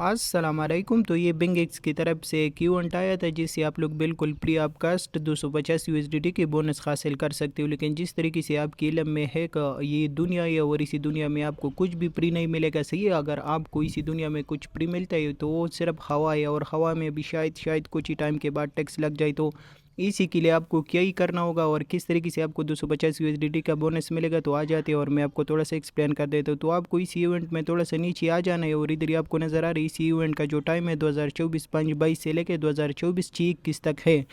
अस्सलाम वालेकुम। तो ये बिंग एक्स की तरफ से क्यू एंड आया था जिससे आप लोग बिल्कुल फ्री ऑफ कास्ट 250 यूएसडीटी के बोनस हासिल कर सकते हो। लेकिन जिस तरीके से आपकी इल्म में है कि ये दुनिया है और इसी दुनिया में आपको कुछ भी फ्री नहीं मिलेगा, सही है। अगर आपको इसी दुनिया में कुछ फ्री मिलता है तो वो सिर्फ हवा है, और हवा में भी शायद कुछ ही टाइम के बाद टैक्स लग जाए। तो इसी के लिए आपको क्या ही करना होगा और किस तरीके से आपको 250 यूएसडीटी का बोनस मिलेगा, तो आ जाते हैं और मैं आपको थोड़ा सा एक्सप्लेन कर देता हूँ। तो आपको इसी इवेंट में थोड़ा सा नीचे आ जाना है, और इधर ही आपको नज़र आ रही है इसी इवेंट का जो टाइम है 2024 5/22 से लेकर 2024 6/21 तक है।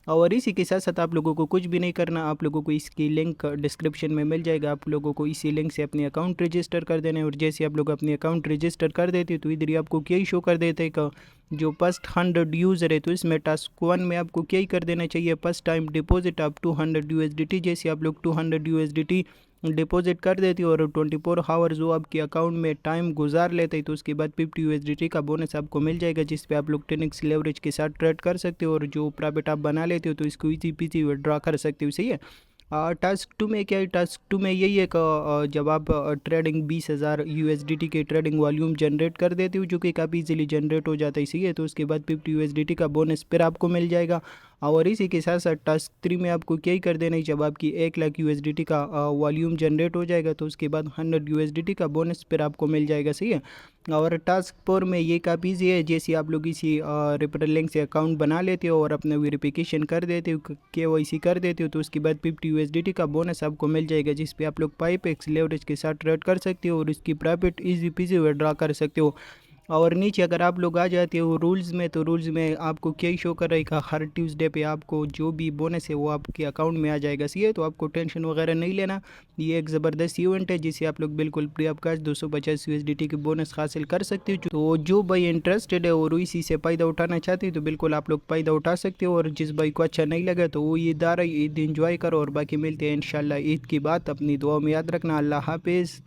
और इसी के साथ साथ आप लोगों को कुछ भी नहीं करना, आप लोगों को इसकी लिंक डिस्क्रिप्शन में मिल जाएगा। आप लोगों को इसी लिंक से अपनी अकाउंट रजिस्टर कर देना है, और जैसे आप लोग अपनी अकाउंट रजिस्टर कर देते हो तो इधर ही आपको क्या ही शो कर देते हैं कि जो फर्स्ट 100 यूज़र है, तो इसमें टास्क 1 में आपको क्या ही कर देना चाहिए, फर्स्ट टाइम डिपॉजिट आप 200 यूएसडीटी। जैसे आप लोग 200 यूएसडीटी डिपॉजिट कर देती हो और 24 आवर्स वो आपके अकाउंट में टाइम गुजार लेते हैं, तो उसके बाद 50 यूएसडीटी का बोनस आपको मिल जाएगा, जिस पे आप लोग 10x लेवरेज के साथ ट्रेड कर सकते हो। और जो प्रॉफिट आप बना लेते हो तो इसको इजी पीजी विड्रॉ कर सकते हो, सही है। टास्क 2 में क्या है, टास्क 2 में यही है कि जब आप ट्रेडिंग 20,000 यूएसडीटी के ट्रेडिंग वॉल्यूम जनरेट कर देते हो, जो कि काफ़ी इजीली जनरेट हो जाता है, सही है। तो उसके बाद 50 यूएसडीटी का बोनस फिर आपको मिल जाएगा। और इसी के साथ साथ टास्क 3 में आपको क्या ही कर देना है, जब आपकी 1 लाख यूएसडीटी का वॉल्यूम जनरेट हो जाएगा तो उसके बाद 100 यूएसडीटी का बोनस फिर आपको मिल जाएगा, सही है। और टास्क 4 में ये काफ़ी ईजी है, जैसे आप लोग इसी रेफरल लिंक से अकाउंट बना लेते हो और अपना वेरिफिकेशन कर देते हो, केवाईसी कर देते हो, तो उसके बाद 50 यूएसडीटी का बोनस आपको मिल जाएगा, जिस पे आप लोग 5x लेवरेज के साथ ट्रेड कर सकते हो और इसकी प्रॉफिट इजी पीजी विड्रॉ कर सकते हो। और नीचे अगर आप लोग आ जाते हो रूल्स में, तो रूल्स में आपको क्या ही शो कर रहा है, हर ट्यूसडे पे आपको जो भी बोनस है वो आपके अकाउंट में आ जाएगा, सही है। तो आपको टेंशन वगैरह नहीं लेना, ये एक ज़बरदस्त इवेंट है जिसे आप लोग बिल्कुल फ्री ऑफ कॉस्ट 250 यूएसडीटी के बोनस हासिल कर सकते हो। तो जो भाई इंटरेस्टेड है और इसी से फ़ायदा उठाना चाहते हो तो बिल्कुल आप लोग फ़ायदा उठा सकते हो, और जिस भाई को अच्छा नहीं लगा तो वो ईद आ रही, ईद इंजॉय करो, और बाकी मिलते हैं इंशाल्लाह ईद की बात। अपनी दुआ में याद रखना। अल्लाह हाफिज़।